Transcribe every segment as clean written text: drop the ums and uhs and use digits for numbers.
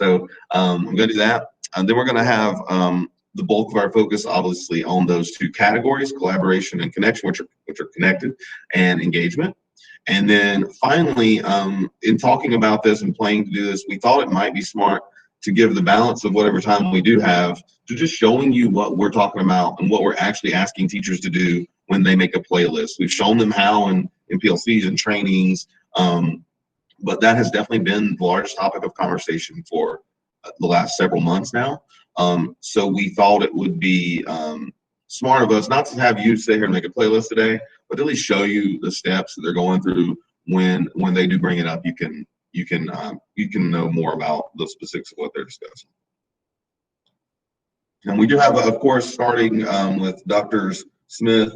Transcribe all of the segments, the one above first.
So I'm going to do that. And then we're going to have the bulk of our focus, obviously, on those two categories: collaboration and connection, which are connected, and engagement. And then finally, in talking about this and planning to do this, we thought it might be smart to give the balance of whatever time we do have to just showing you what we're talking about and what we're actually asking teachers to do when they make a playlist. We've shown them how in PLCs and trainings, but that has definitely been the largest topic of conversation for the last several months now. So we thought it would be smart of us not to have you sit here and make a playlist today, but at least show you the steps that they're going through when they do bring it up. You can know more about the specifics of what they're discussing. And we do have, of course, starting with Drs. Smith,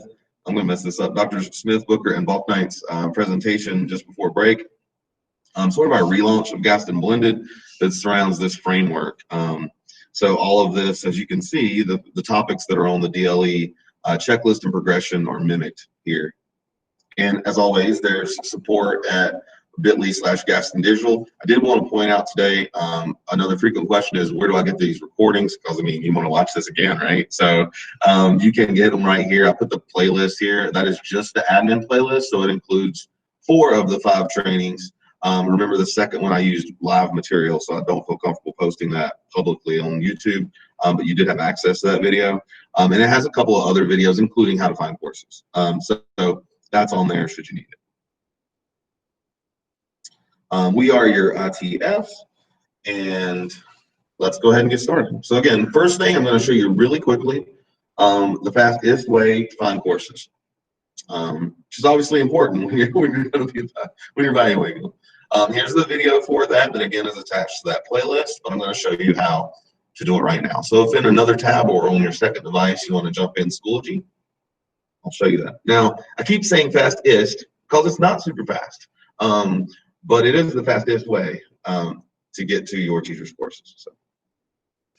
I'm going to mess this up, Drs. Smith, Booker, and Balknight's presentation just before break. Sort of our relaunch of Gaston Blended that surrounds this framework. So all of this, as you can see, the topics that are on the DLE checklist and progression are mimicked here. And as always, there's support at bit.ly/Gaston Digital. I did want to point out today, another frequent question is, where do I get these recordings? Because, I mean, you want to watch this again, right? So you can get them right here. I put the playlist here. That is just the admin playlist, so it includes 4 of the 5 trainings. Remember, the second one I used live material, so I don't feel comfortable posting that publicly on YouTube, but you did have access to that video. And it has a couple of other videos, including how to find courses. So that's on there should you need it. We are your ITFs, and let's go ahead and get started. So again, first thing I'm going to show you really quickly, the fastest way to find courses, which is obviously important when you're evaluating them. Here's the video for that again is attached to that playlist, but I'm going to show you how to do it right now. So if in another tab or on your second device you want to jump in Schoology, I'll show you that. Now, I keep saying fastest because it's not super fast. But it is the fastest way to get to your teacher's courses. So,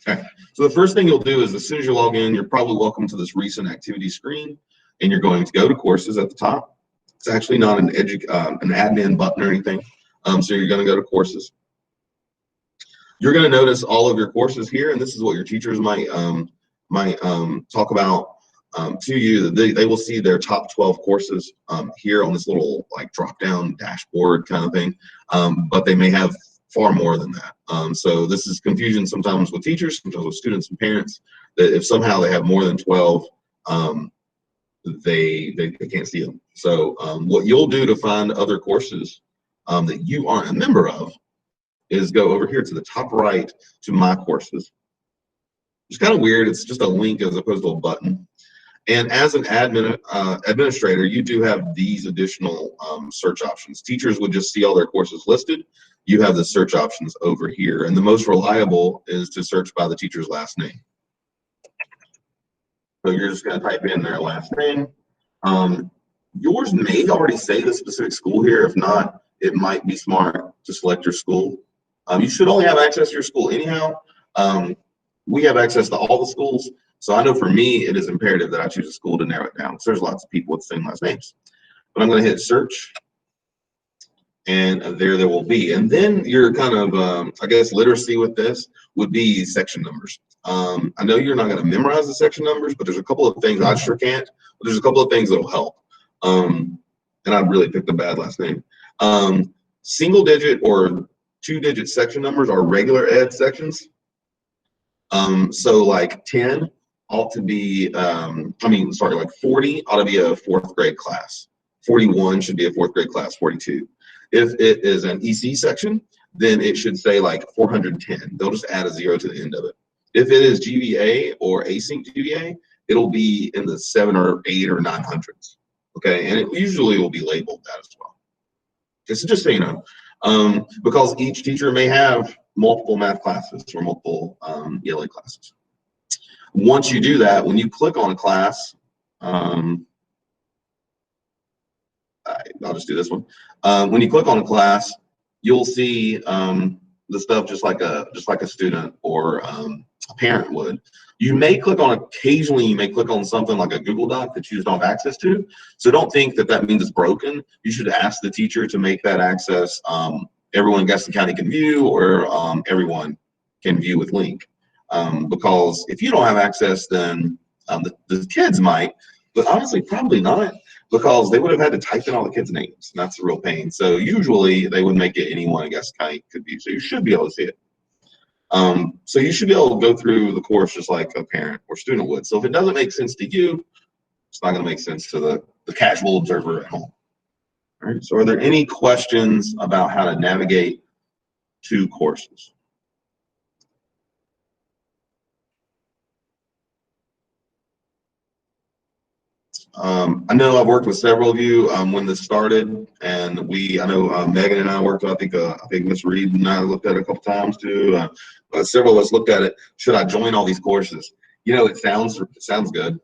okay. So the first thing you'll do is, as soon as you log in, you're probably welcome to this recent activity screen, and you're going to go to courses at the top. It's actually not an admin button or anything. So you're going to go to courses. You're going to notice all of your courses here, and this is what your teachers might talk about to you. They will see their top 12 courses here on this little like drop-down dashboard kind of thing, but they may have far more than that. So this is confusion sometimes with teachers, sometimes with students and parents, that if somehow they have more than 12, they can't see them. So what you'll do to find other courses that you aren't a member of is go over here to the top right to My Courses. It's kind of weird. It's just a link as opposed to a button. And as an administrator, you do have these additional search options. Teachers would just see all their courses listed. You have the search options over here. And the most reliable is to search by the teacher's last name. So you're just going to type in their last name. Yours may already say the specific school here. If not, it might be smart to select your school. You should only have access to your school anyhow. We have access to all the schools. So I know for me, it is imperative that I choose a school to narrow it down, because there's lots of people with the same last names. But I'm going to hit search, and there will be. And then your kind of, I guess, literacy with this would be section numbers. I know you're not going to memorize the section numbers, but there's a couple of things, I sure can't, but there's a couple of things that will help. And I really picked a bad last name. Single digit or 2-digit section numbers are regular ed sections. So like 10 ought to be, like 40 ought to be a 4th grade class. 41 should be a 4th grade class, 42. If it is an EC section, then it should say like 410. They'll just add a 0 to the end of it. If it is GVA or async GVA, it'll be in the 7 or 8 or 900s. Okay, and it usually will be labeled that as well. Just so you know, because each teacher may have multiple math classes or multiple ELA classes. Once you do that, when you click on a class, I'll just do this one. When you click on a class, you'll see the stuff just like a student or a parent would. You may click on, occasionally you may click on something like a Google Doc that you just don't have access to. So don't think that that means it's broken. You should ask the teacher to make that access everyone in Gaston County can view, or everyone can view with link. Because if you don't have access, then the kids might, but honestly, probably not, because they would have had to type in all the kids' names, and that's a real pain. So usually they would make it anyone, I guess, kind of could view. So you should be able to see it. So you should be able to go through the course just like a parent or student would. So if it doesn't make sense to you, it's not going to make sense to the casual observer at home. All right. So are there any questions about how to navigate to courses? I know I've worked with several of you when this started, and I know Megan and I worked. I think Miss Reed and I looked at it a couple times too. Several of us looked at it. Should I join all these courses? You know, it sounds good,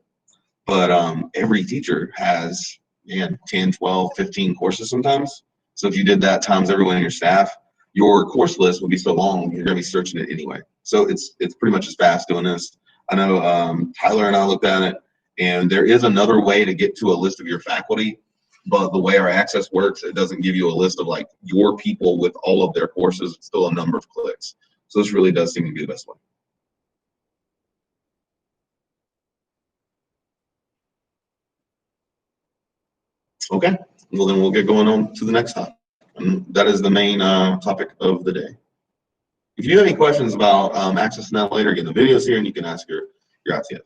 but every teacher has 10, 12, 15 courses sometimes. So if you did that times everyone in your staff, your course list would be so long you're going to be searching it anyway. So it's pretty much as fast doing this. I know Tyler and I looked at it. And there is another way to get to a list of your faculty, but the way our access works, it doesn't give you a list of like your people with all of their courses. It's still a number of clicks. So this really does seem to be the best way. Okay, well then we'll get going on to the next topic. And that is the main topic of the day. If you have any questions about accessing that later, get the videos here and you can ask your ITF.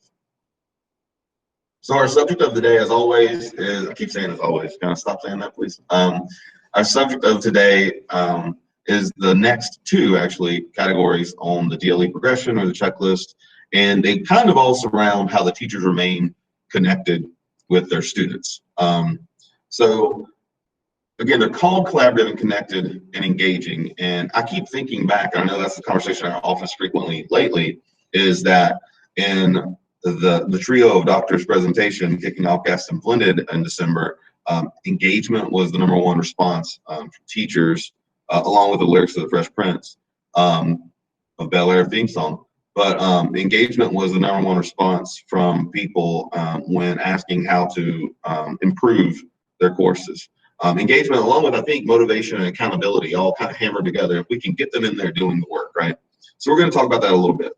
So our subject of the day, as always, is, I keep saying as always, kind of stop saying that, please. Our subject of today is the next two, actually, categories on the DLE progression or the checklist, and they kind of all surround how the teachers remain connected with their students. So again, they're called collaborative and connected and engaging, and I keep thinking back, I know that's the conversation in our office frequently lately, is that in the trio of doctors presentation kicking off Gaston Blended in December, engagement was the #1 response from teachers, along with the lyrics of the Fresh Prince of Bel Air theme song. But engagement was the #1 response from people when asking how to improve their courses. Engagement, along with, I think, motivation and accountability, all kind of hammered together. If we can get them in there doing the work, right? So we're going to talk about that a little bit.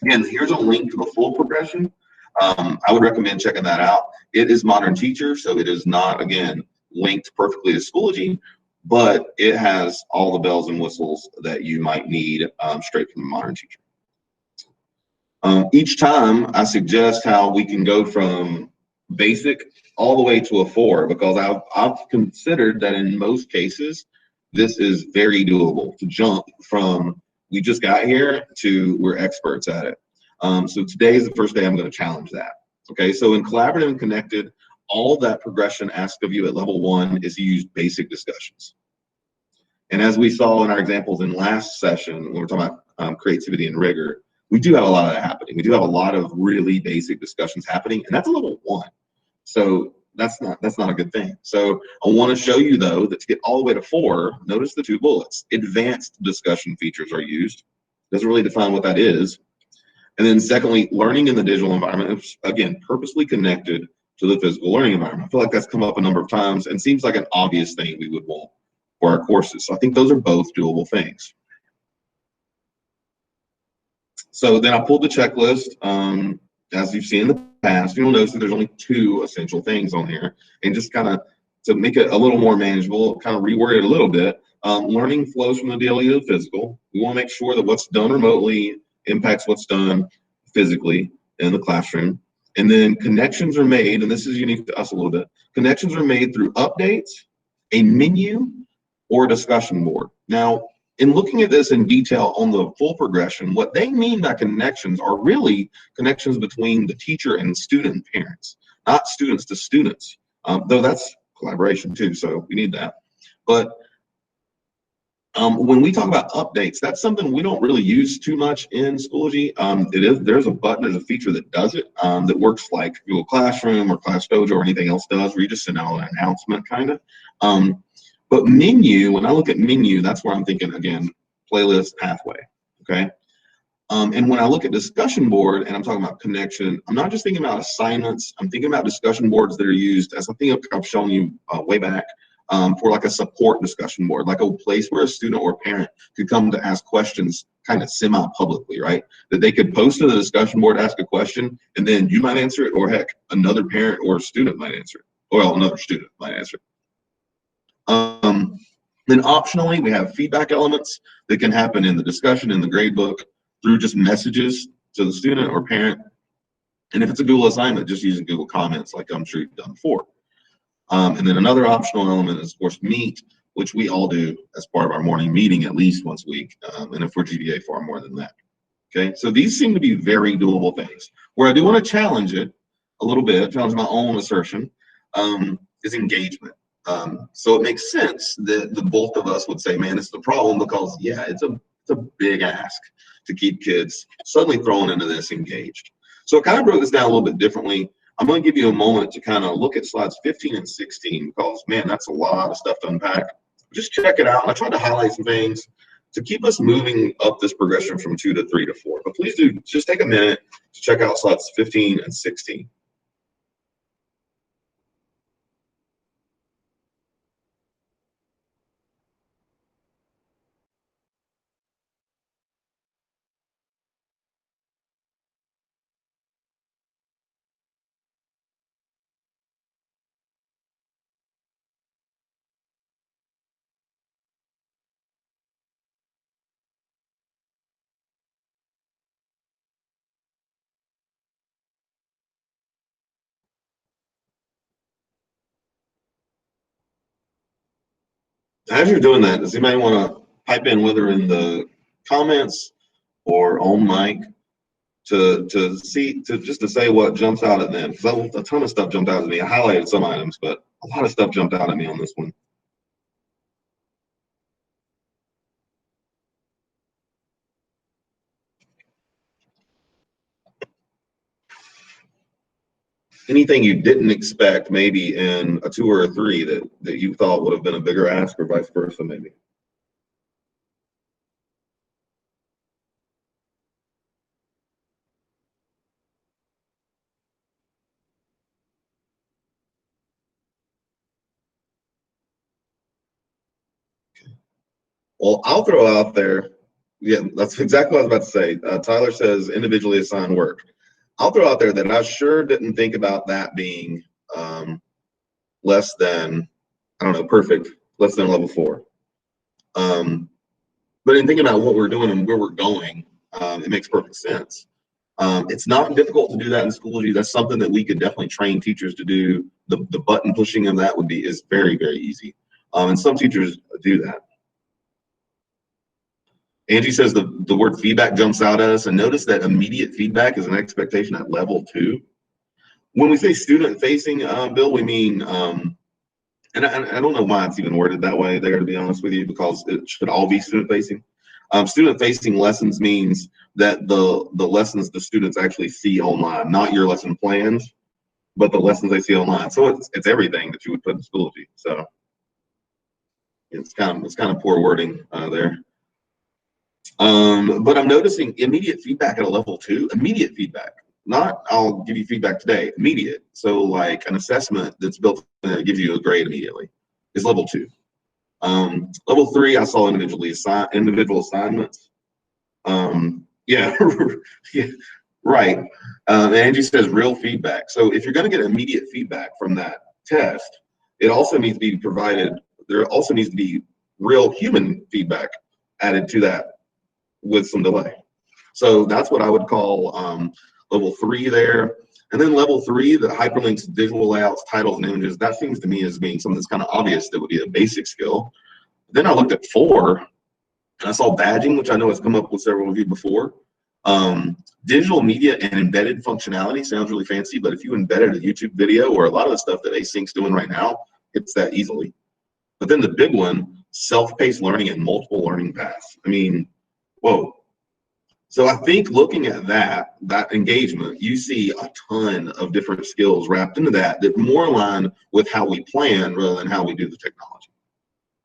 Again, here's a link to the full progression. I would recommend checking that out. It is Modern Teacher, so it is not, again, linked perfectly to Schoology, but it has all the bells and whistles that you might need straight from the Modern Teacher. Each time I suggest how we can go from basic all the way to a 4, because I've considered that in most cases, this is very doable to jump from we just got here to we're experts at it. So today is the first day I'm going to challenge that. Okay, so in collaborative and connected, all that progression asked of you at level 1 is to use basic discussions. And as we saw in our examples in last session, when we're talking about creativity and rigor, we do have a lot of that happening. We do have a lot of really basic discussions happening, and that's a level 1. So that's not a good thing. So I want to show you, though, that to get all the way to 4, notice the 2 bullets. Advanced discussion features are used. Doesn't really define what that is. And then secondly, learning in the digital environment is, again, purposely connected to the physical learning environment. I feel like that's come up a number of times and seems like an obvious thing we would want for our courses. So I think those are both doable things. So then I pulled the checklist. As you've seen in the past, you'll notice that there's only 2 essential things on here. And just kind of to make it a little more manageable, kind of reword it a little bit. Learning flows from the DLE to the physical. We want to make sure that what's done remotely impacts what's done physically in the classroom. And then connections are made, and this is unique to us a little bit. Connections are made through updates, a menu, or a discussion board. Now, in looking at this in detail on the full progression, what they mean by connections are really connections between the teacher and student and parents, not students to students, though that's collaboration too, so we need that. But when we talk about updates, that's something we don't really use too much in Schoology. There's a button, there's a feature that does it, that works like Google Classroom or Class Dojo or anything else does, where you just send out an announcement kind of. But menu, when I look at menu, that's where I'm thinking, again, playlist pathway, okay? And when I look at discussion board and I'm talking about connection, I'm not just thinking about assignments, I'm thinking about discussion boards that are used, as I think I've shown you way back, for like a support discussion board, like a place where a student or parent could come to ask questions kind of semi-publicly, right? That they could post to the discussion board, ask a question, and then you might answer it, or heck, another parent or student might answer it. Well, another student might answer it. Then optionally, we have feedback elements that can happen in the discussion in the grade book through just messages to the student or parent. And if it's a Google assignment, just using Google Comments like I'm sure you've done before. And then another optional element is, of course, Meet, which we all do as part of our morning meeting at least once a week. And if we're GDA, far more than that. Okay, so these seem to be very doable things. Where I do want to challenge it a little bit, challenge my own assertion, is engagement. So it makes sense that the bulk of us would say, man, it's the problem, because yeah, it's a big ask to keep kids suddenly thrown into this engaged. So I kind of broke this down a little bit differently. I'm going to give you a moment to kind of look at slides 15 and 16, because man, that's a lot of stuff to unpack. Just check it out. I tried to highlight some things to keep us moving up this progression from 2 to 3 to 4. But please do just take a minute to check out slides 15 and 16. As you're doing that, does anybody want to pipe in, whether in the comments or on mic, to just to say what jumps out at them? Because a ton of stuff jumped out at me. I highlighted some items, but a lot of stuff jumped out at me on this one. Anything you didn't expect, maybe in a 2 or a 3, that you thought would have been a bigger ask, or vice versa, maybe? Well, I'll throw out there, yeah, that's exactly what I was about to say. Tyler says individually assigned work. I'll throw out there that I sure didn't think about that being less than, I don't know, perfect, less than level 4. But in thinking about what we're doing and where we're going, it makes perfect sense. It's not difficult to do that in Schoology. That's something that we could definitely train teachers to do. The button pushing of that is very, very easy. And some teachers do that. Angie says the word feedback jumps out at us, and notice that immediate feedback is an expectation at level 2. When we say student facing, Bill, we mean, and I don't know why it's even worded that way there, to be honest with you, because it should all be student facing. Student facing lessons means that the lessons the students actually see online, not your lesson plans, but the lessons they see online. So it's everything that you would put in Schoology. So it's kind of poor wording there. But I'm noticing immediate feedback at a level 2. Immediate feedback, not I'll give you feedback today. Immediate. So like an assessment that's built that gives you a grade immediately is level 2. Level 3, I saw individual assignments. Yeah, yeah, right. Angie says real feedback. So if you're going to get immediate feedback from that test, it also needs to be provided. There also needs to be real human feedback added to that with some delay. So that's what I would call level 3 there. And then level 3, the hyperlinks, visual layouts, titles, and images, that seems to me as being something that's kind of obvious that would be a basic skill. Then I looked at 4, and I saw badging, which I know has come up with several of you before. Digital media and embedded functionality sounds really fancy, but if you embedded a YouTube video or a lot of the stuff that Async's doing right now, it's that easily. But then the big one, self-paced learning and multiple learning paths. I mean, whoa. So I think looking at that engagement, you see a ton of different skills wrapped into that more align with how we plan rather than how we do the technology,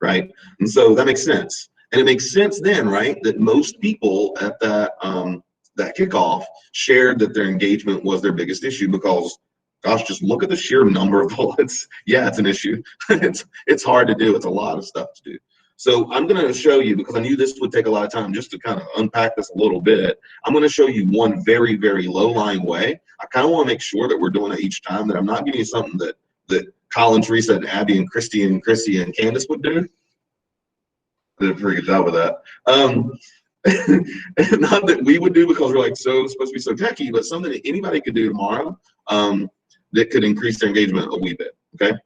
right? And so that makes sense. And it makes sense then, right, that most people at that kickoff shared that their engagement was their biggest issue, because Gosh, just look at the sheer number of bullets. Yeah, it's an issue. It's hard to do. It's a lot of stuff to do. So I'm going to show you, because I knew this would take a lot of time just to kind of unpack this a little bit. I'm going to show you one very, very low-lying way. I kind of want to make sure that we're doing it each time, that I'm not giving you something that Colin, Teresa, and Abby, and Christy, and Chrissy, and Candace would do. I did a pretty good job with that. Not that we would do, because we're like supposed to be so techy, but something that anybody could do tomorrow that could increase their engagement a wee bit. Okay.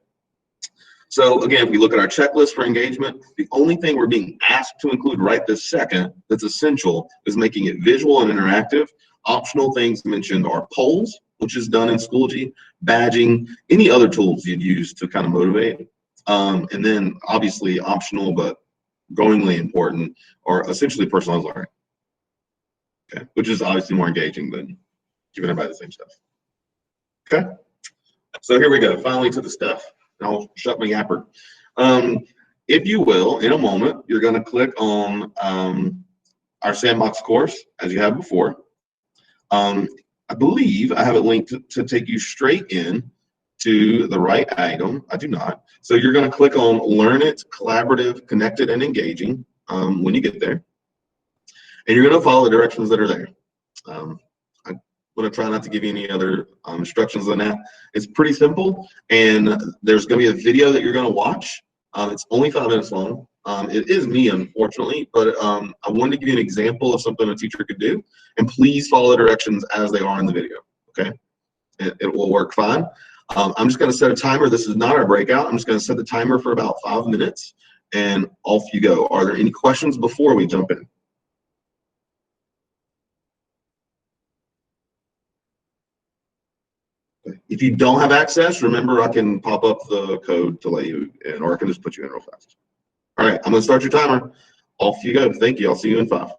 So again, if we look at our checklist for engagement, the only thing we're being asked to include right this second that's essential is making it visual and interactive. Optional things mentioned are polls, which is done in Schoology, badging, any other tools you'd use to kind of motivate. And then obviously optional, but growingly important, are essentially personalized learning. Okay, which is obviously more engaging than giving everybody the same stuff. Okay, so here we go. Finally to the stuff. I'll shut my yapper. If you will, in a moment, you're going to click on our sandbox course, as you have before. I believe I have it linked to take you straight in to the right item. I do not. So you're going to click on Learn It, Collaborative, Connected, and Engaging when you get there. And you're going to follow the directions that are there. I'm going to try not to give you any other instructions on that. It's pretty simple, and there's going to be a video that you're going to watch. It's only 5 minutes long. It is me, unfortunately, but I wanted to give you an example of something a teacher could do, and please follow the directions as they are in the video, okay? It will work fine. I'm just going to set a timer. This is not our breakout. I'm just going to set the timer for about 5 minutes, and off you go. Are there any questions before we jump in? If you don't have access, remember I can pop up the code to let you in, or I can just put you in real fast. All right, I'm going to start your timer. Off you go. Thank you. I'll see you in 5.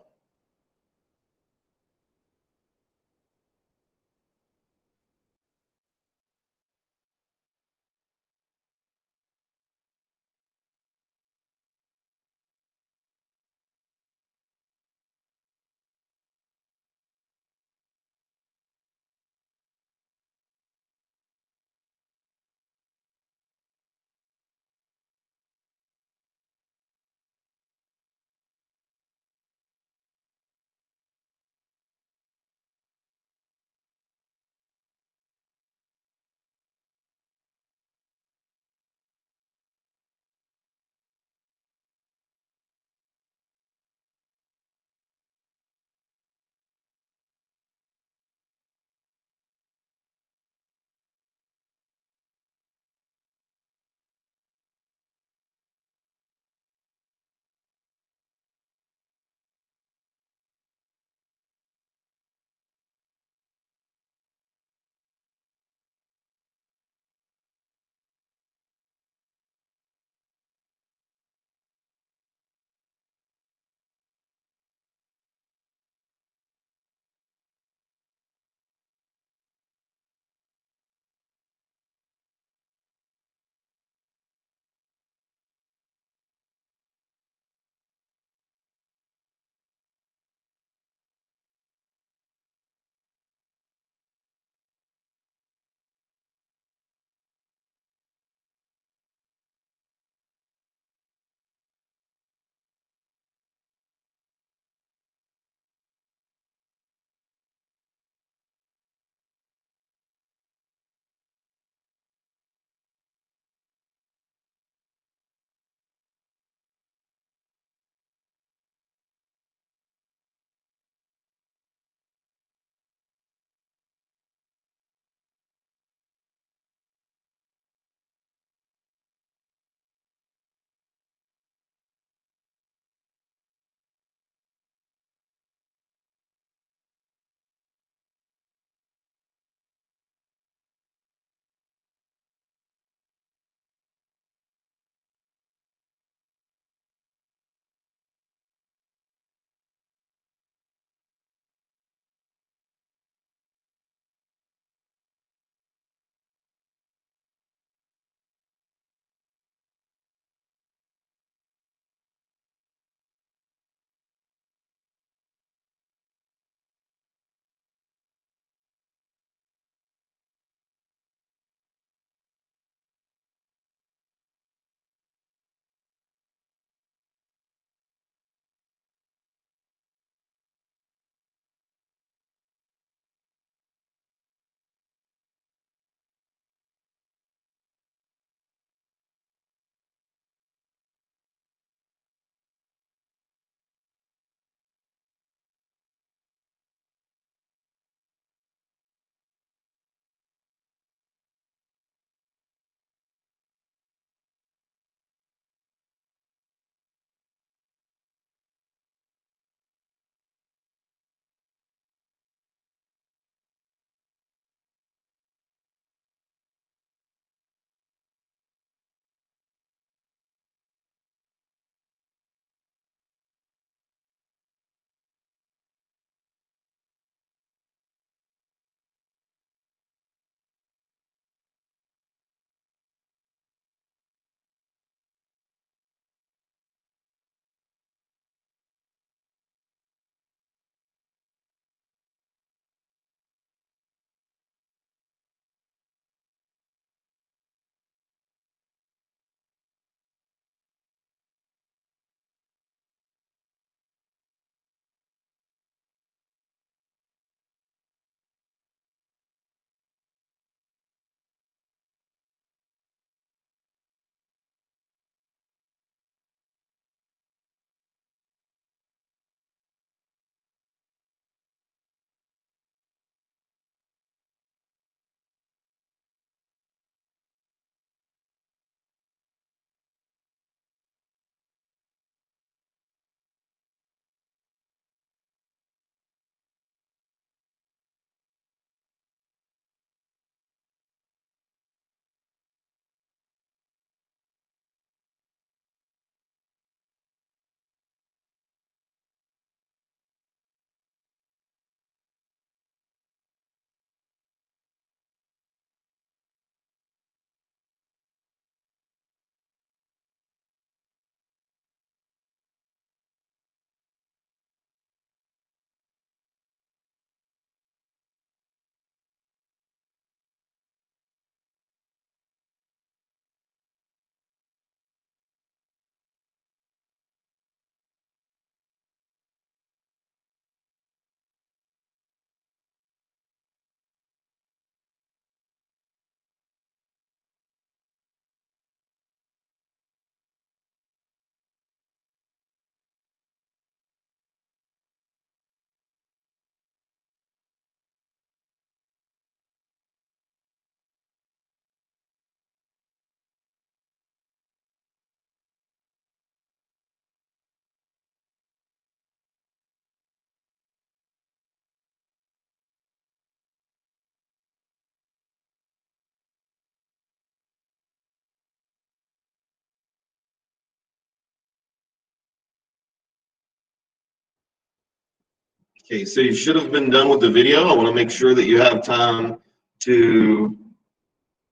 Okay, so you should have been done with the video. I want to make sure that you have time to,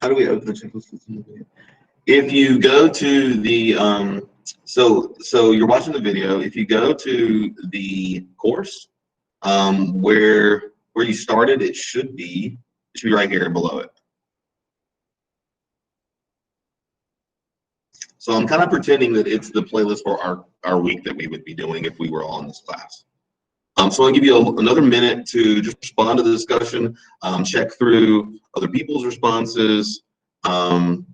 how do we open the checklist? If you go to the, so you're watching the video. If you go to the course, where you started, it should be right here below it. So I'm kind of pretending that it's the playlist for our week that we would be doing if we were all in this class. So I'll give you another minute to just respond to the discussion, check through other people's responses, and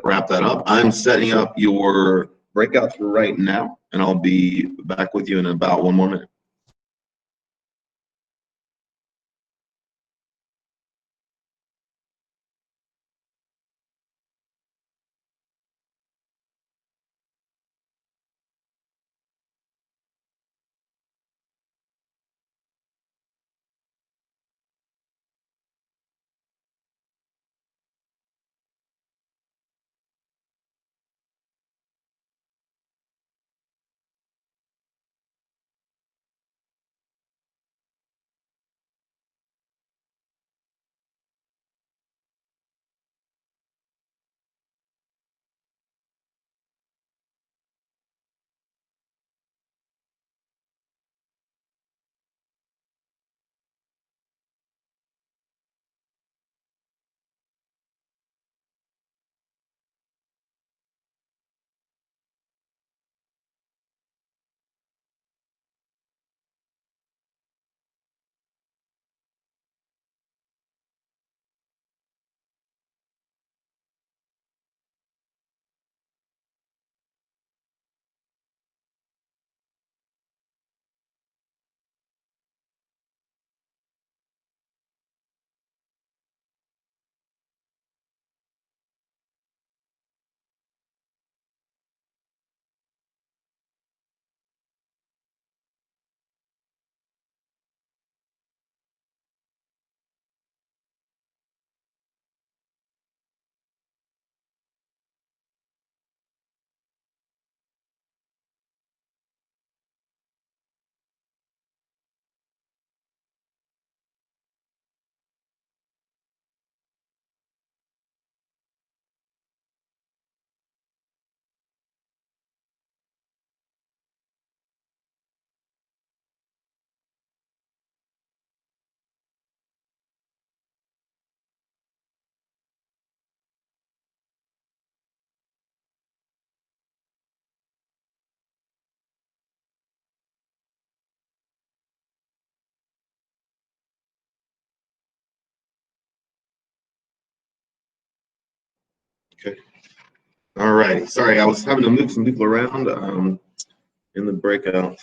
wrap that up. I'm setting up your breakouts for right now, and I'll be back with you in about 1 more minute. Okay. All right. Sorry, I was having to move some people around in the breakout.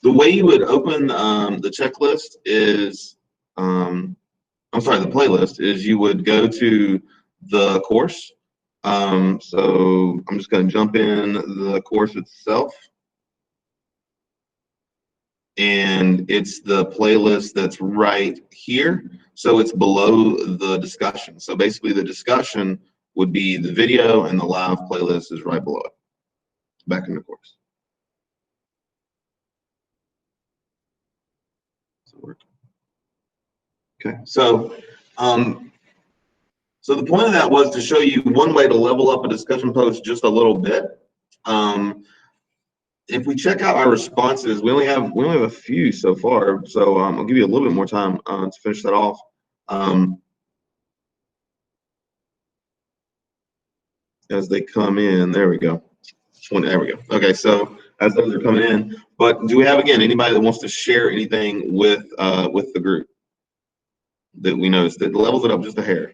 The way you would open the checklist is, I'm sorry, the playlist is you would go to the course. So I'm just going to jump in the course itself. And it's the playlist that's right here. So it's below the discussion. So basically the discussion would be the video and the live playlist is right below it, back in the course. Okay, so so the point of that was to show you one way to level up a discussion post just a little bit. If we check out our responses, we only have a few so far. So I'll give you a little bit more time to finish that off. As they come in, there we go. There we go. Okay, so as those are coming in, but do we have again anybody that wants to share anything with the group that we noticed that levels it up just a hair?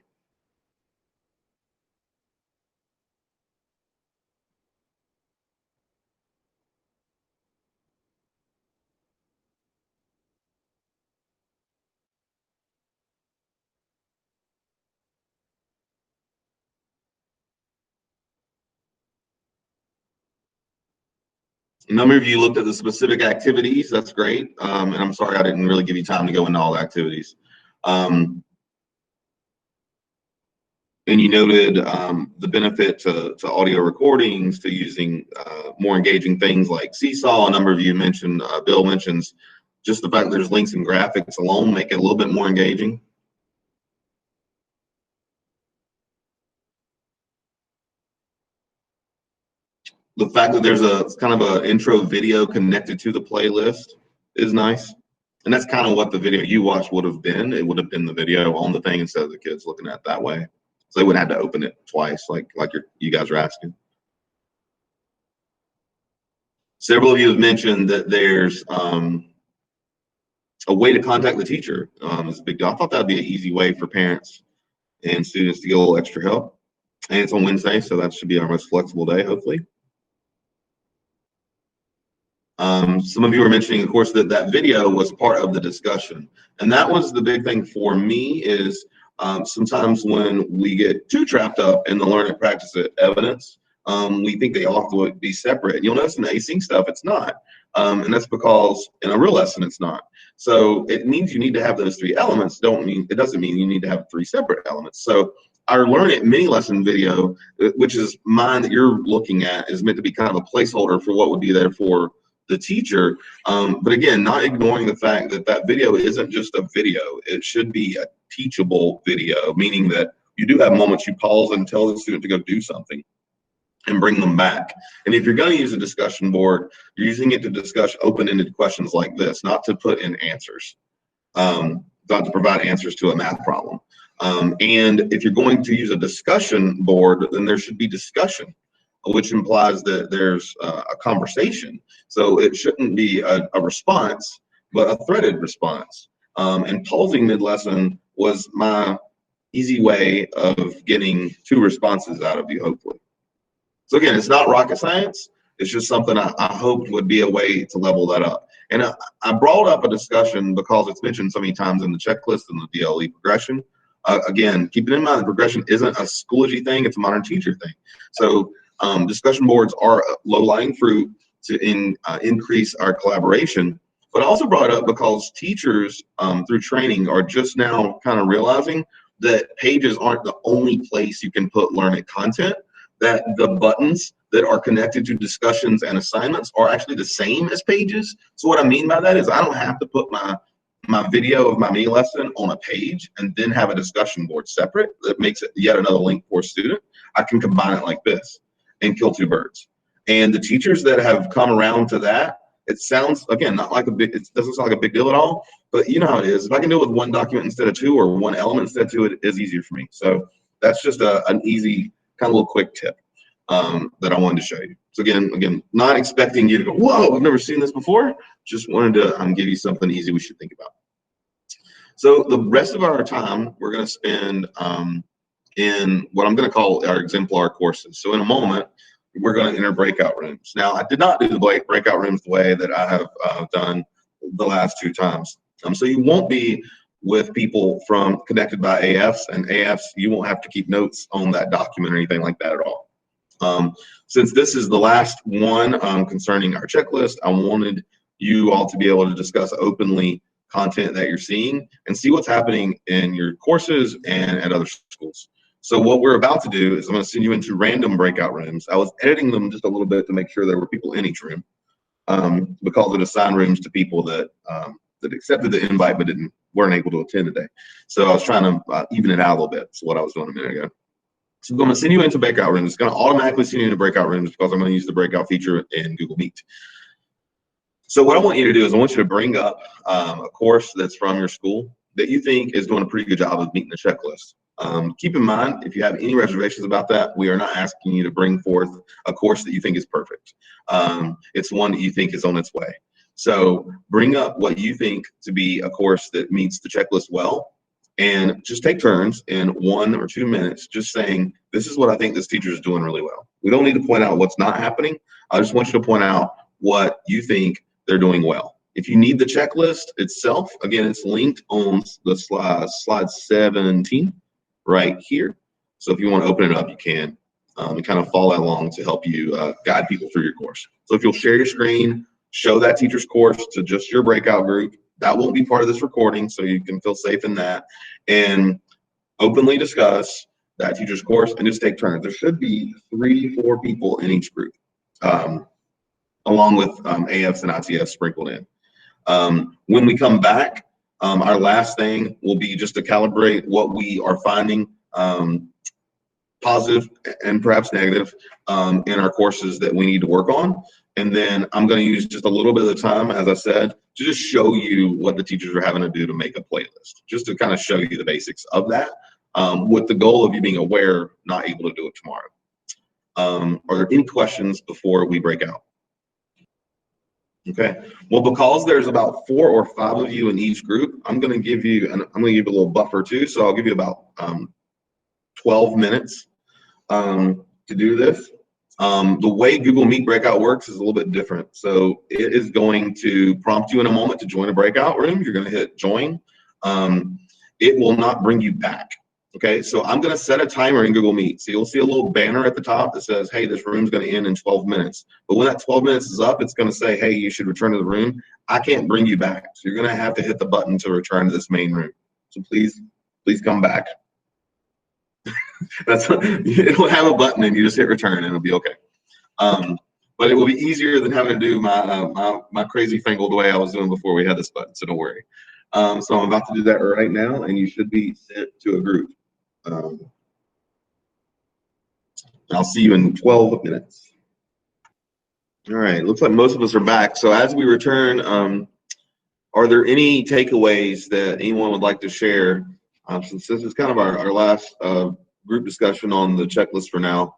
A number of you looked at the specific activities. That's great. And I'm sorry I didn't really give you time to go into all the activities. And you noted the benefit to audio recordings, to using more engaging things like Seesaw. A number of you mentioned, Bill mentions, just the fact that there's links and graphics alone make it a little bit more engaging. The fact that there's a kind of an intro video connected to the playlist is nice. And that's kind of what the video you watched would have been. It would have been the video on the thing instead of the kids looking at it that way. So they wouldn't have to open it twice like you guys are asking. Several of you have mentioned that there's a way to contact the teacher. Is a big deal. I thought that'd be an easy way for parents and students to get a little extra help. And it's on Wednesday, so that should be our most flexible day, hopefully. Some of you were mentioning, of course, that video was part of the discussion. And that was the big thing for me is sometimes when we get too trapped up in the learn and practice it evidence, we think they all have to be separate. And you'll notice in the async stuff, it's not. And that's because in a real lesson, it's not. So it means you need to have those three elements. It doesn't mean you need to have three separate elements. So our Learn It mini lesson video, which is mine that you're looking at, is meant to be kind of a placeholder for what would be there for the teacher. But again, not ignoring the fact that that video isn't just a video. It should be a teachable video, meaning that you do have moments you pause and tell the student to go do something and bring them back. And if you're going to use a discussion board, you're using it to discuss open-ended questions like this, not to put in answers, not to provide answers to a math problem. And if you're going to use a discussion board, then there should be discussion, which implies that there's a conversation. So it shouldn't be a response, but a threaded response. And pausing mid-lesson was my easy way of getting two responses out of you, hopefully. So again, it's not rocket science. It's just something I hoped would be a way to level that up. And I brought up a discussion because it's mentioned so many times in the checklist and the DLE progression. Again, keeping in mind the progression isn't a Schoology thing, it's a modern teacher thing. So discussion boards are low-lying fruit to increase our collaboration. But I also brought it up because teachers through training are just now kind of realizing that pages aren't the only place you can put Learn It content, that the buttons that are connected to discussions and assignments are actually the same as pages. So what I mean by that is I don't have to put my video of my mini lesson on a page and then have a discussion board separate that makes it yet another link for a student. I can combine it like this and kill two birds. And the teachers that have come around to that, it sounds, again, not like it doesn't sound like a big deal at all, but you know how it is. If I can do it with one document instead of two, or one element instead of two, it is easier for me. So that's just an easy kind of little quick tip that I wanted to show you. So again, not expecting you to go, whoa, I've never seen this before. Just wanted to give you something easy we should think about. So the rest of our time, we're going to spend in what I'm going to call our exemplar courses. So in a moment, we're going to enter breakout rooms. Now, I did not do the breakout rooms the way that I have done the last two times. So you won't be with people from connected by AFs, and AFs, you won't have to keep notes on that document or anything like that at all. Since this is the last one concerning our checklist, I wanted you all to be able to discuss openly content that you're seeing and see what's happening in your courses and at other schools. So what we're about to do is I'm going to send you into random breakout rooms. I was editing them just a little bit to make sure there were people in each room because it assigned rooms to people that accepted the invite but weren't able to attend today. So I was trying to even it out a little bit. That's what I was doing a minute ago. So I'm going to send you into breakout rooms. It's going to automatically send you into breakout rooms because I'm going to use the breakout feature in Google Meet. So what I want you to do is I want you to bring up a course that's from your school that you think is doing a pretty good job of meeting the checklist. Keep in mind, if you have any reservations about that, we are not asking you to bring forth a course that you think is perfect. It's one that you think is on its way. So bring up what you think to be a course that meets the checklist well, and just take turns in 1 or 2 minutes just saying, this is what I think this teacher is doing really well. We don't need to point out what's not happening. I just want you to point out what you think they're doing well. If you need the checklist itself, again, it's linked on the slide 17 right here. So if you want to open it up, you can and kind of follow along to help you guide people through your course. So if you'll share your screen, show that teacher's course to just your breakout group. That won't be part of this recording, so you can feel safe in that. And openly discuss that teacher's course and just take turns. There should be 3 to 4 people in each group, along with AFs and ITFs sprinkled in. When we come back, our last thing will be just to calibrate what we are finding positive and perhaps negative in our courses that we need to work on. And then I'm going to use just a little bit of the time, as I said, to just show you what the teachers are having to do to make a playlist, just to kind of show you the basics of that, with the goal of you being aware, not able to do it tomorrow. Are there any questions before we break out? Okay. Well, because there's about 4 or 5 of you in each group, I'm going to give you a little buffer too. So I'll give you about 12 minutes to do this. The way Google Meet breakout works is a little bit different. So it is going to prompt you in a moment to join a breakout room. You're going to hit join. It will not bring you back. Okay, so I'm going to set a timer in Google Meet. So you'll see a little banner at the top that says, hey, this room's going to end in 12 minutes. But when that 12 minutes is up, it's going to say, hey, you should return to the room. I can't bring you back. So you're going to have to hit the button to return to this main room. So please come back. It'll have a button and you just hit return and it'll be okay. But it will be easier than having to do my crazy fangled way I was doing before we had this button, so don't worry. So I'm about to do that right now, and you should be sent to a group. I'll see you in 12 minutes. All right, looks like most of us are back. So as we return, are there any takeaways that anyone would like to share? Since this is kind of our last group discussion on the checklist for now.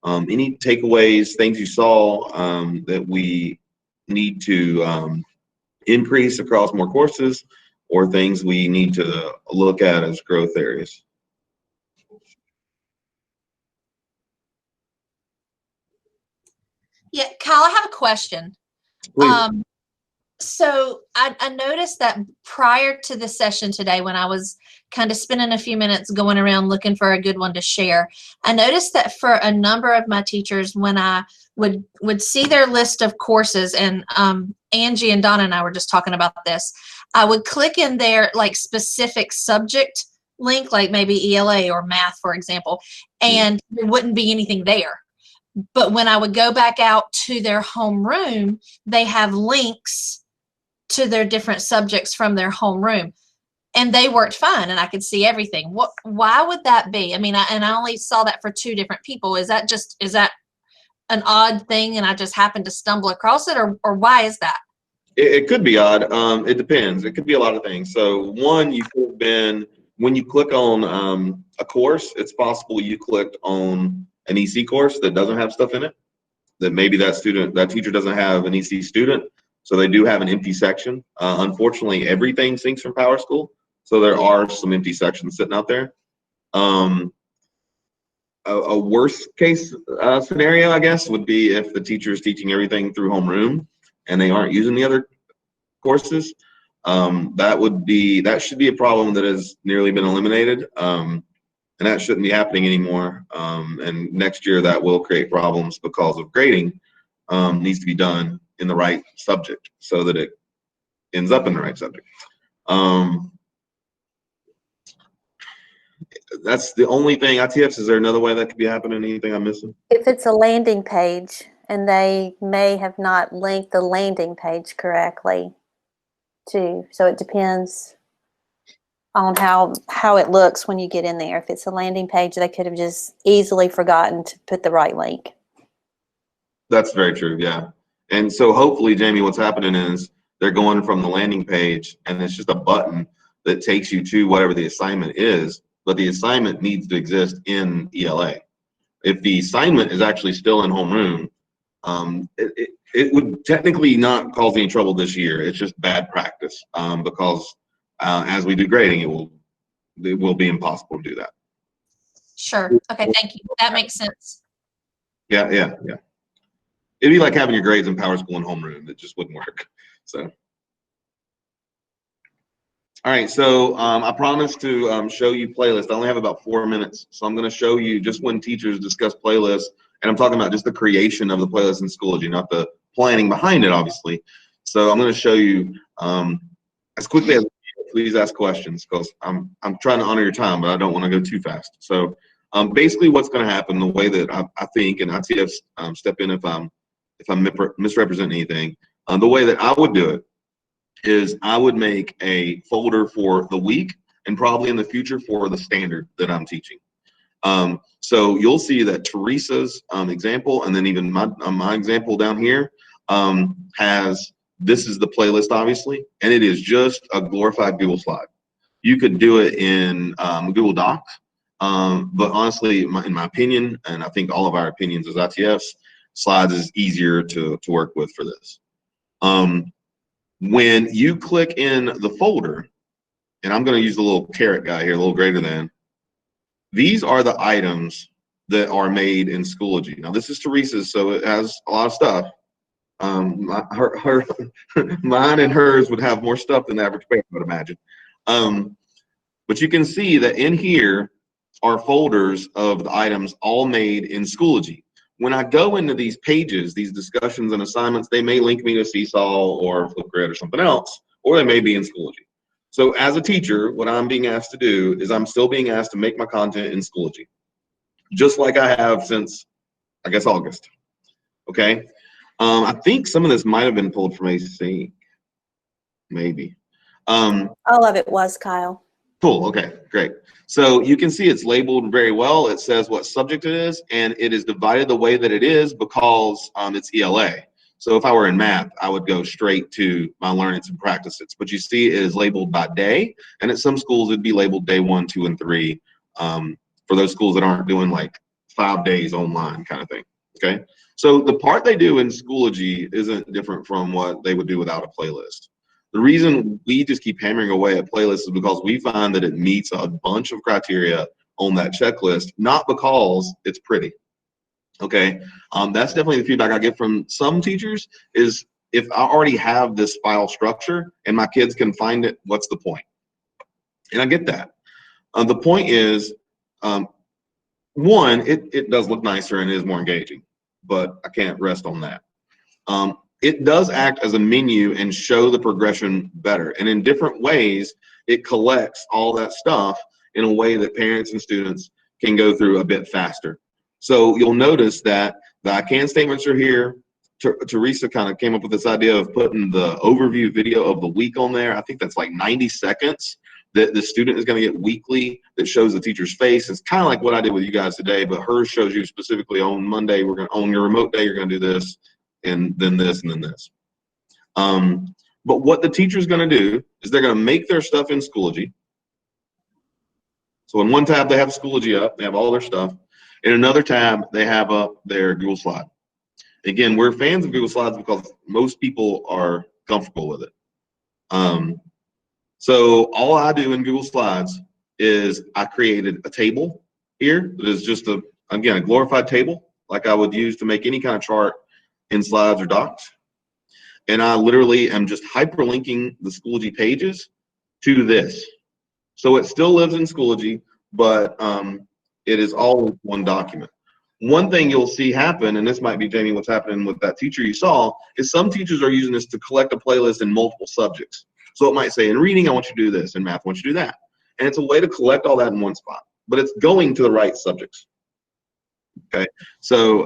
Any takeaways, things you saw that we need to increase across more courses, or things we need to look at as growth areas? Yeah, Kyle, I have a question. So I noticed that prior to the session today, when I was kind of spending a few minutes going around looking for a good one to share, I noticed that for a number of my teachers, when I would see their list of courses, and Angie and Donna and I were just talking about this, I would click in their like specific subject link, like maybe ELA or math, for example, and there wouldn't be anything there. But when I would go back out to their homeroom, they have links to their different subjects from their homeroom, and they worked fine, and I could see everything. Why would that be? I mean, I only saw that for 2 different people. Is that an odd thing, and I just happened to stumble across it, or why is that? It could be odd. It depends. It could be a lot of things. So one, you could have been, when you click on a course, it's possible you clicked on an EC course that doesn't have stuff in it, that maybe that teacher doesn't have an EC student, so they do have an empty section. Unfortunately, everything syncs from PowerSchool, so there are some empty sections sitting out there. A worst case scenario, I guess, would be if the teacher is teaching everything through homeroom and they aren't using the other courses. That should be a problem that has nearly been eliminated. And that shouldn't be happening anymore. And next year that will create problems because of grading needs to be done in the right subject so that it ends up in the right subject. That's the only thing. ITFs, is there another way that could be happening? Anything I'm missing? If it's a landing page and they may have not linked the landing page correctly too. So it depends on how it looks when you get in there. If it's a landing page, they could have just easily forgotten to put the right link. That's very true, yeah. And so hopefully, Jamie, what's happening is they're going from the landing page and it's just a button that takes you to whatever the assignment is, but the assignment needs to exist in ELA. If the assignment is actually still in homeroom, it would technically not cause any trouble this year. It's just bad practice because as we do grading, it will be impossible to do that. Sure. Okay, thank you. That makes sense. Yeah. It'd be like having your grades in PowerSchool and homeroom. It just wouldn't work. So, all right. So I promised to show you playlists. I only have about 4 minutes, so I'm going to show you just when teachers discuss playlists, and I'm talking about just the creation of the playlist in Schoology, not the planning behind it, obviously. So I'm going to show you as quickly as please ask questions, because I'm trying to honor your time, but I don't want to go too fast. So Basically, what's going to happen, the way that I think, and ITF step in if I'm misrepresenting anything, the way that I would do it is I would make a folder for the week and probably in the future for the standard that I'm teaching. So you'll see that Teresa's example, and then even my example down here has, this is the playlist, obviously, and it is just a glorified Google slide. You could do it in Google Docs, but honestly, in my opinion, and I think all of our opinions as ITFs, slides is easier to work with for this. When you click in the folder, and I'm going to use the little caret guy here, a little greater than, these are the items that are made in Schoology. Now, this is Teresa's, so it has a lot of stuff. Mine and hers would have more stuff than the average parent would imagine. But you can see that in here are folders of the items all made in Schoology. When I go into these pages, these discussions and assignments, they may link me to Seesaw or Flipgrid or something else, or they may be in Schoology. So as a teacher, what I'm being asked to do is I'm still being asked to make my content in Schoology, just like I have since, I guess, August. Okay. I think some of this might have been pulled from AC, maybe. All of it was, Kyle. Cool. Okay, great. So you can see it's labeled very well. It says what subject it is, and it is divided the way that it is because it's ELA. So if I were in math, I would go straight to my learn it and practice it. But you see it is labeled by day, and at some schools it'd be labeled day 1, 2, and 3 for those schools that aren't doing like 5 days online kind of thing. Okay. So the part they do in Schoology isn't different from what they would do without a playlist. The reason we just keep hammering away at playlists is because we find that it meets a bunch of criteria on that checklist, not because it's pretty. Okay, that's definitely the feedback I get from some teachers is if I already have this file structure and my kids can find it, what's the point? And I get that. The point is, one, it does look nicer and is more engaging, but I can't rest on that. It does act as a menu and show the progression better. And in different ways, it collects all that stuff in a way that parents and students can go through a bit faster. So you'll notice that the I can statements are here. Teresa kind of came up with this idea of putting the overview video of the week on there. I think that's like 90 seconds that the student is going to get weekly that shows the teacher's face. It's kind of like what I did with you guys today, but hers shows you specifically on Monday, we're going to, on your remote day, you're going to do this, and then this, and then this. But what the teacher is going to do is they're going to make their stuff in Schoology. So in one tab, they have Schoology up. They have all their stuff. In another tab, they have up their Google Slide. Again, we're fans of Google Slides because most people are comfortable with it. So all I do in Google Slides is I created a table here that is just again, a glorified table like I would use to make any kind of chart in Slides or Docs. And I literally am just hyperlinking the Schoology pages to this. So it still lives in Schoology, but it is all in one document. One thing you'll see happen, and this might be, Jamie, what's happening with that teacher you saw, is some teachers are using this to collect a playlist in multiple subjects. So it might say, in reading, I want you to do this. In math, I want you to do that. And it's a way to collect all that in one spot, but it's going to the right subjects. Okay, so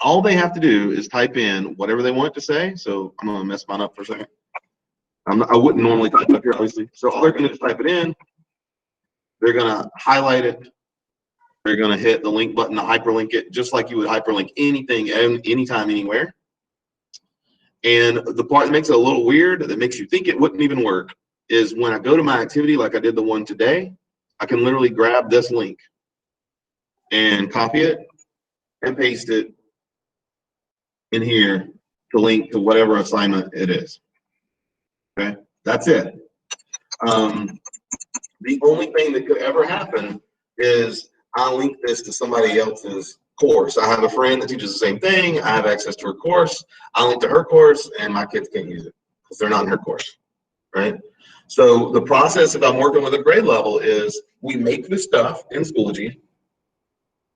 all they have to do is type in whatever they want it to say. So I'm going to mess mine up for a second. I wouldn't normally type it up here, obviously. So all they're going to just type it in. They're going to highlight it. They're going to hit the link button to hyperlink it, just like you would hyperlink anything, anytime, anywhere. And the part that makes it a little weird, that makes you think it wouldn't even work, is when I go to my activity, like I did the one today, I can literally grab this link and copy it and paste it in here to link to whatever assignment it is. Okay, that's it. The only thing that could ever happen is I link this to somebody else's course. I have a friend that teaches the same thing. I have access to her course. I link to her course, and my kids can't use it because they're not in her course, right? So the process, if I'm working with a grade level, is we make this stuff in Schoology,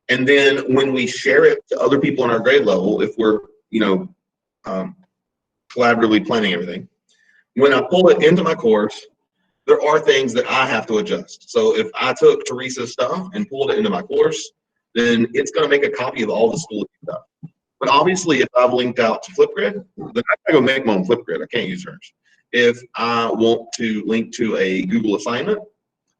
and then when we share it to other people in our grade level, if we're, collaboratively planning everything, when I pull it into my course, there are things that I have to adjust. So if I took Teresa's stuff and pulled it into my course, then it's going to make a copy of all the Schoology stuff. But obviously, if I've linked out to Flipgrid, then I gotta go make my own Flipgrid. I can't use hers. If I want to link to a Google assignment,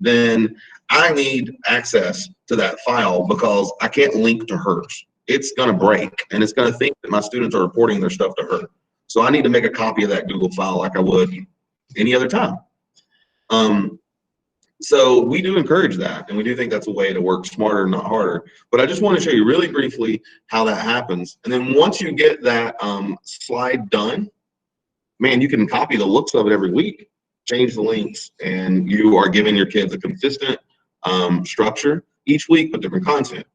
then I need access to that file because I can't link to hers. It's going to break, and it's going to think that my students are reporting their stuff to her. So I need to make a copy of that Google file like I would any other time. So we do encourage that, and we do think that's a way to work smarter, not harder. But I just want to show you really briefly how that happens. And then once you get that slide done, man, you can copy the looks of it every week, change the links, and you are giving your kids a consistent structure each week with different content.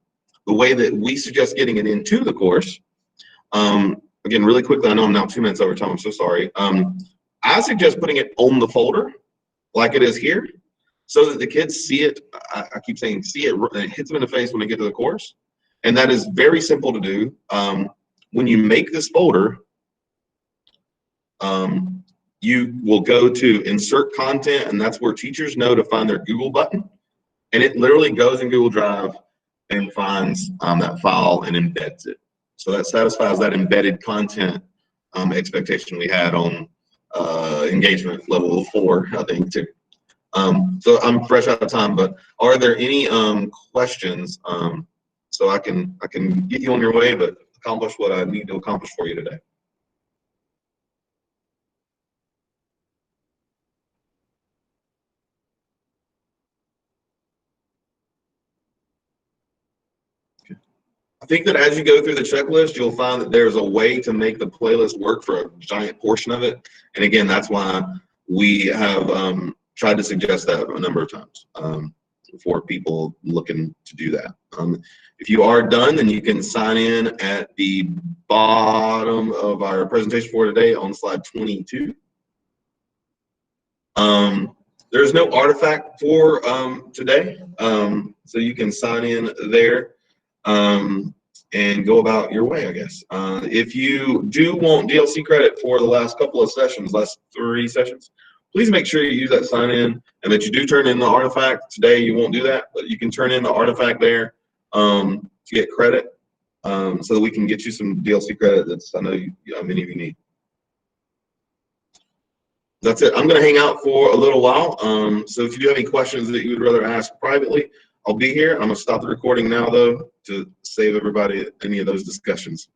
The way that we suggest getting it into the course, again, really quickly, I know I'm now 2 minutes over time, I'm so sorry. I suggest putting it on the folder like it is here, so that the kids see it. I keep saying see it, it hits them in the face when they get to the course. And that is very simple to do. When you make this folder, you will go to insert content, and that's where teachers know to find their Google button. And it literally goes in Google Drive and finds that file and embeds it. So that satisfies that embedded content expectation we had on engagement level 4, I think, too. So I'm fresh out of time, but are there any questions? So I can get you on your way, but accomplish what I need to accomplish for you today. I think that as you go through the checklist, you'll find that there's a way to make the playlist work for a giant portion of it. And again, that's why we have tried to suggest that a number of times for people looking to do that. If you are done, then you can sign in at the bottom of our presentation for today on slide 22. There's no artifact for today, so you can sign in there and go about your way, I guess. If you do want DLC credit for the last couple of sessions, last 3 sessions, please make sure you use that sign in and that you do turn in the artifact. Today you won't do that, but you can turn in the artifact there to get credit so that we can get you some DLC credit that's I know many of you need. That's it. I'm going to hang out for a little while. So if you do have any questions that you would rather ask privately, I'll be here. I'm going to stop the recording now, though, to save everybody any of those discussions.